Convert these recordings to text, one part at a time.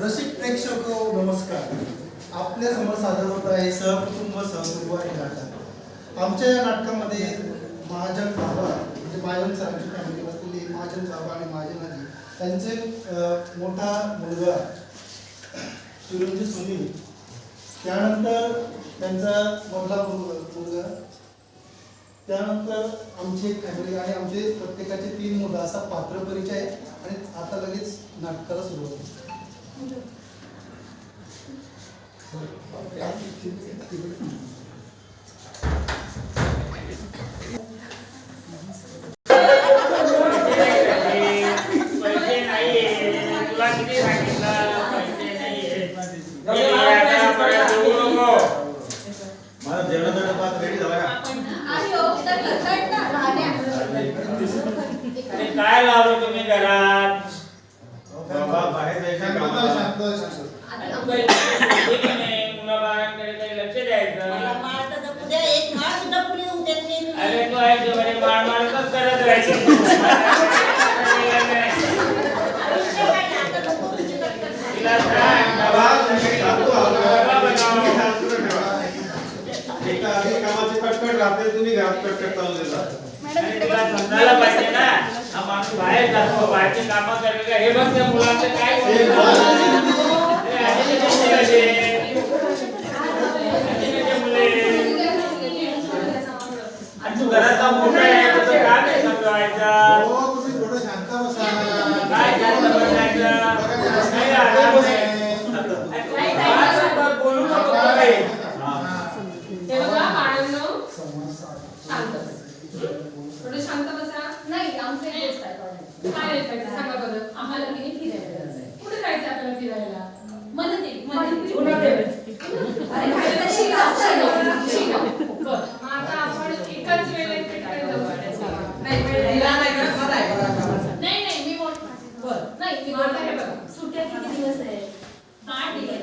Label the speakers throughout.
Speaker 1: रसिक प्रेक्षक नमस्कार. आपल्या समोर सादर होत आहे सहकुटुंब सहकुटुंब नाटक. आमच्या या नाटकामध्ये महाजन बाबा म्हणजे महाजन सरांची फॅमिली असलेली महाजन बाबा आणि महाजन आजी त्यांचे मोठा मुलगा चिरंजीव सुनील, त्यानंतर त्यांचा मोठा मुलगा, त्यानंतर आमची एक फॅमिली आणि आमचे प्रत्येकाचे 3 मुलं असा पात्र परिचय आहे. आणि आता लगेच नाटकाला सुरुवात होते.
Speaker 2: काय लावलं तुम्ही घरात?
Speaker 3: बाबा बाहेर जायचं मुलाबाळांकडे काही लक्ष द्यायचं. अरे तू आहे माळ मारतच करत राहायची. कामाची कटकट राहते, तुम्ही घरात कटकट चालू देता. समजायला पाहिजे ना, हा माणूस बाहेर जातो, बाहेरची कामं करायला. हे बघ त्या मुलाचं काय घराचा मोठा आहे त्याचं काम आहे समजायचं.
Speaker 1: तुम्ही थोडं शांत बसा.
Speaker 3: काय शांत बसायचं? बोलू नको काही.
Speaker 4: हे बघा बाळांनो, थोडं शांत बसा.
Speaker 5: नाही, आमचं एक गोष्ट आहे.
Speaker 4: काय ऐकायचं सांगा बरं. आम्हाला किती फिरायला जायचंय. कुठे जायचं आपल्याला फिरायला?
Speaker 5: अरे काय शिका.
Speaker 4: मग आता आपण एकाच वेळेला तिकडे जाऊ. नाही नाही, मी बोलतो. नाही, मी बोलतो. हे बघा,
Speaker 5: सुट्ट्या किती दिवस आहे?
Speaker 4: 8 दिवस.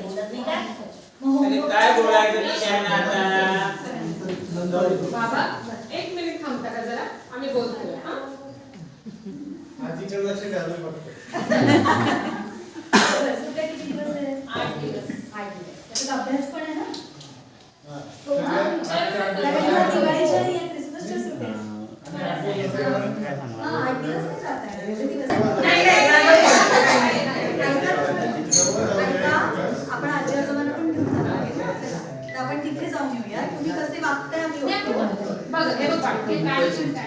Speaker 3: काय बोलायचं त्यांना आता?
Speaker 4: बाबा 1 मिनिट थांबता का जरा? आम्ही बोलतोय. हा,
Speaker 1: आजीकडे लक्ष द्यायला पडतं.
Speaker 5: सुट्ट्या किती दिवस आहे?
Speaker 4: 8 दिवस.
Speaker 5: 8 दिवस. त्याचा अभ्यास पण आहे ना?
Speaker 4: हो ना?
Speaker 5: दिवाळीच्या आणि या क्रिसमसच्या सुट्ट्या. हां, 8 दिवस नाही जात आहे. एवढे दिवस ऐका, आपण आजी आजोबांना पण घेऊन जाणार आहे ना आपल्याला. तर आपण तिथे जाऊन येऊया. तुम्ही कसे वागताय आम्ही बघतो.
Speaker 4: बघा, हे बघ बाळ, हे काय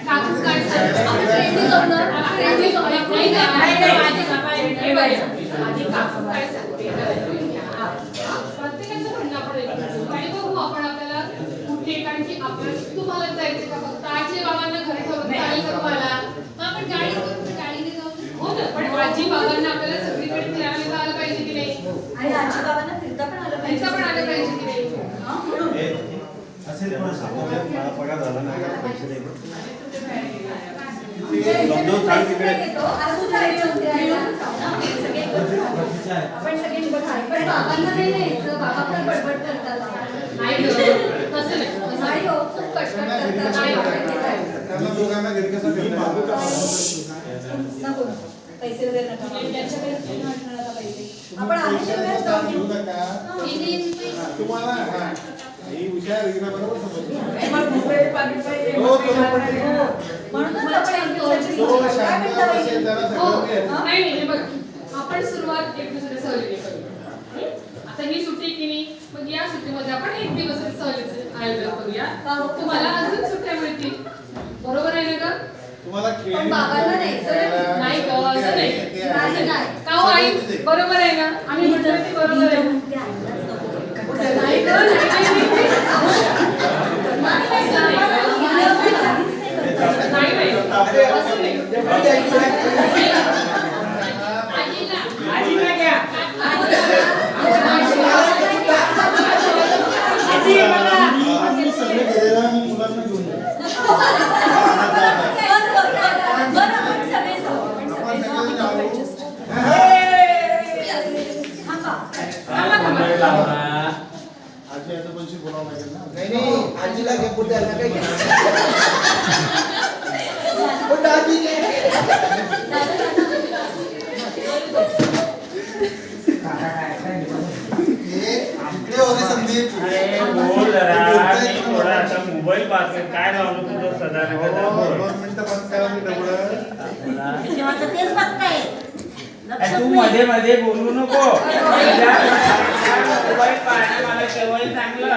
Speaker 4: काकू काय सांगतात? आपण ट्रेंडिंग जाऊ ना. ट्रेंडिंग जाऊ. नाही नाही, आधी बाबा हे बघा. आधी काकू काय सांगते? प्रत्येकाचं म्हणणं आपण ऐकायचं. आणि बघू आपण आपल्याला कुठे, कारण की आपण तुम्हाला जायचं का फक्त आजी बाबांना घरी ठेवून चालेल का तुम्हाला? आपण गाडीने जाऊ. हो ना, पण आजी बाबांना आपल्याला सगळीकडे फिरायला नेता आलं पाहिजे की नाही?
Speaker 5: आणि आजी बाबांना फिरता पण आलं पाहिजे.
Speaker 4: फिरता पण आलं पाहिजे की नाही?
Speaker 6: असेल पण सांगतो मला पगार झाला नाही का पैसे द्यायचे.
Speaker 5: आपण सगळे पण बाबांना नाही न्यायचं. बाबा पण बडबड करतात.
Speaker 4: नाही गं, तसं नाही.
Speaker 5: नाही हो, खूप कटकट करतात.
Speaker 1: त्यांना दोघांना घरी कसं
Speaker 5: नको, पैसे वगैरे नका. त्यांच्याकडे नाही वाटणार आता पैसे. आपण आहे तेवढ्याच जाऊन येऊ.
Speaker 1: तुम्हाला ही हुशार आहे बरोबर समजलं.
Speaker 5: म्हणूनच आपण काय म्हणता पाहिजे.
Speaker 4: नाही नाही, हे बघ, आपण सुरुवात एक दुसऱ्या सहलीने करूया. आता ही सुट्टी की नाही, मग या सुट्टीमध्ये आपण 1 दिवस सहलीचं आयोजन करूया. तुम्हाला अजून सुट्ट्या मिळतील. बरोबर आहे ना गं?
Speaker 1: तुम्हाला
Speaker 5: पण बाबांना न्यायचं
Speaker 4: नाही गं, असं नाही.
Speaker 5: नाही.
Speaker 4: का हो आई? बरोबर आहे ना? आम्ही म्हणतो ते बरोबर आहे. नाही गं,
Speaker 1: मुलांना घेऊन आजी आता पण बोलावं लागेल ना.
Speaker 7: नाही नाही, आजीला घे पुढे द्यायला काय पुढे आजी घे.
Speaker 1: हे इकडे होते संदीप.
Speaker 2: अरे बोल जरा मी थोडा आता मोबाईल पाहतोय काय लावलं तुझं सदा
Speaker 6: दोन मिनिटं बंद करा मी डबडं.
Speaker 5: तेव्हाचं तेच बघताय
Speaker 2: तू मध्ये मध्ये बोलू नको मोबाईल पाहणं मला केव्हाही चांगलं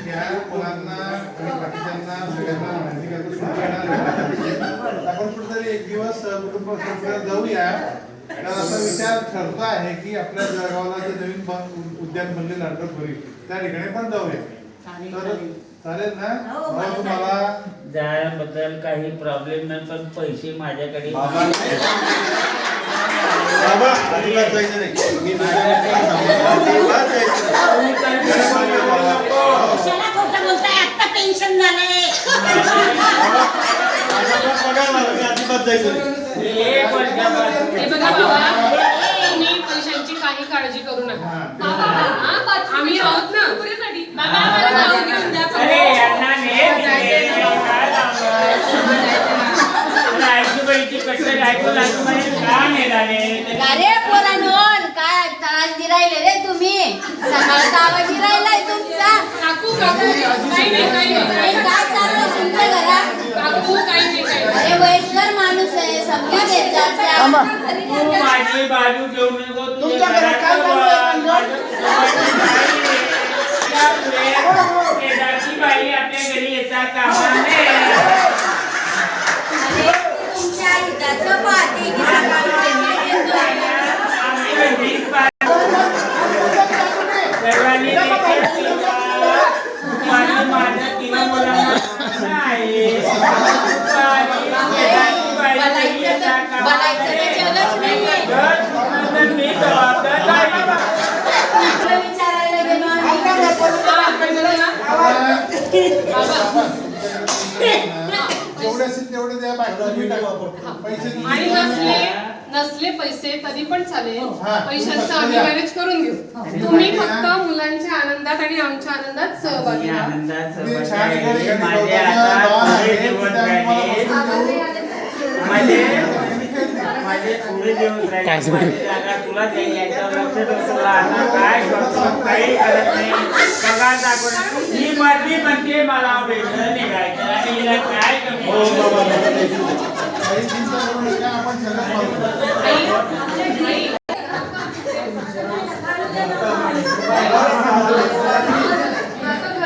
Speaker 6: घ्या मुलांना आणि बाकीच्यांना सगळ्यांना माहिती करतो सुट्टी येणार आहे. आपण कुठेतरी एक दिवस कुटुंब संस्कृत जाऊया. कारण असा विचार ठरतो आहे की आपल्या जळगावला जे नवीन उद्यान बनले नाटकपुरी त्या ठिकाणी पण जाऊया. तर चालेल ना? मला तुम्हाला
Speaker 2: जाण्याबद्दल काही प्रॉब्लेम नाही पण पैसे माझ्याकडे
Speaker 6: बाबा अजिबात जायचं नाही. मी अजिबात जायचं नाही.
Speaker 5: कशाला खोटं बोलताय आता टेन्शन झालंय
Speaker 6: माझ्याकडे पगार लागला, मी अजिबात जायचं नाही.
Speaker 4: हे बघा बाबा तुम्ही पैशांची काही काळजी करू नका आम्ही आहोत ना बाबा आम्हाला नाव घेऊन द्या
Speaker 2: अरे यांना आईची कटकट ऐकू लागू म्हणजे का मिळाले
Speaker 5: अरे पोरांनो काय त्रास दिरायले रे तुम्ही सकाळचा आवाज दिरायलाय तुमचा
Speaker 4: काकू काही नाही
Speaker 5: काय चाललं तुमच्या घरात
Speaker 4: काकू काही नाही
Speaker 5: अरे वयस्कर माणूस आहे समजून घेत जा.
Speaker 2: तू माझी बाजू घेऊ नको
Speaker 7: तुमच्या घरात काय चालू आहे,
Speaker 2: बाई आपल्या घरी येता कामाने
Speaker 5: अरे तुमच्या हिताचं पाहते की सकाळी
Speaker 2: सर्वांनी माझ्या तीन मुलांना
Speaker 5: बोलायचं तर जगच नाहीये
Speaker 2: मी जबाबदार
Speaker 5: विचारायला गेलो
Speaker 6: जेवढे असेल तेवढे द्या, बाकी तुम्ही टाका. पैसे
Speaker 4: आणि
Speaker 6: तुम्ही
Speaker 4: नसले पैसे तरी पण चालेल
Speaker 6: हा,
Speaker 4: पैशांचं आम्ही मॅनेज करून घेऊ तुम्ही फक्त मुलांच्या आनंदात आणि आमच्या आनंदात सहभागी व्हा.
Speaker 6: ते छान ठिकाणी
Speaker 2: माझे आता थोडे दिवस माझे थोडे दिवस राहिले माझी जागा तुला देईल याच्यावर लक्ष तुला आता काय करतो काही करत नाही पगार दाखवत ही माझी म्हणते मला वेगळं निघायचं आणि हिला काय कमी
Speaker 6: काही चिंता करू नका, आपण सगळं पाहू.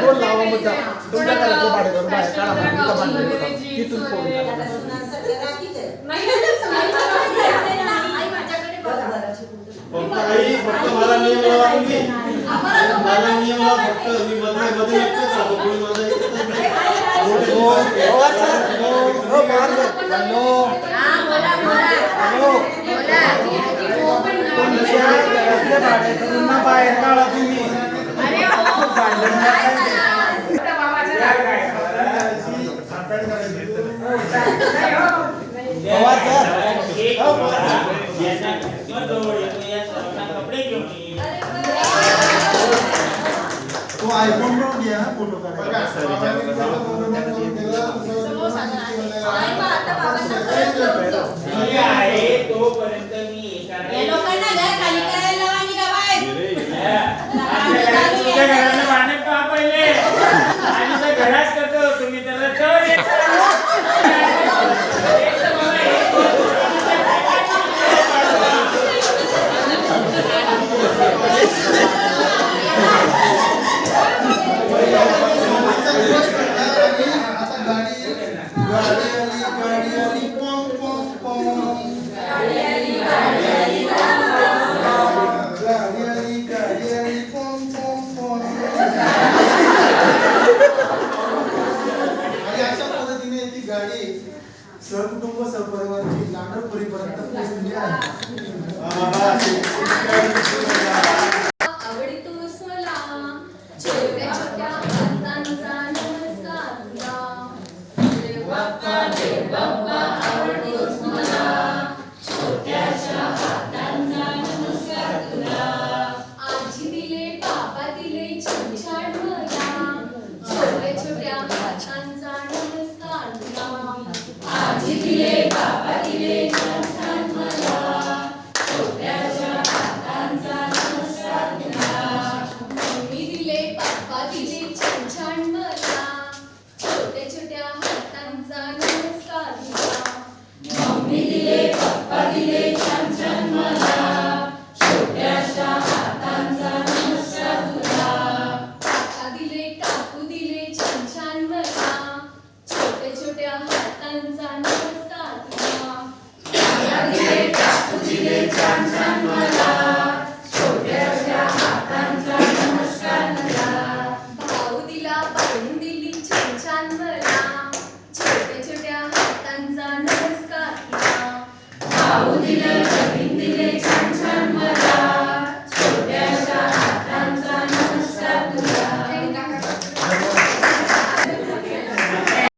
Speaker 7: तुमच्या घराचं भाडं करून बाहेर काढा म्हणून इथं बांधलं होतं. तिथून फोन करा.
Speaker 6: फक्त मला नियम लावा तुम्ही. मला नियम लावा फक्त. मी मध्ये एकटाच राहतो. कोणी माझा एकटाच नाही.
Speaker 7: बाहेर काढा तुम्ही.
Speaker 2: कपडे घेऊन
Speaker 1: तो आयफोन पण घ्या फोटो
Speaker 6: बघा,
Speaker 1: काढायला.
Speaker 6: बाबांनी केलं,
Speaker 2: मी आहे तोपर्यंत मी
Speaker 5: या लोकांना घर खाली करायला लावा आणि का बाहेर
Speaker 2: तुमच्या घरानं भांडण का पहिले आणि तर घरात करतो तुम्ही त्याला चढ
Speaker 1: आता गाडी आली पॉम पॉम पॉम. गाडी आली पॉम पॉम पॉम. आणि अशा पद्धतीने ती गाडी सहकुटुंब सहपरिवाराची लांडरपुरीपर्यंत पोहोचली आहे.
Speaker 8: आवडतोस मला छोट्या छोट्या हातांचा नमस्कार तुला देव बाप्पा आवडतोस मला छोट्याशा हातांचा नमस्कार तुला आजी दिले बाबा दिले छान छान मला छोट्या छोट्या हातांचा नमस्कार तुला आजी दिले बाबा दिले छान खाऊ दिलं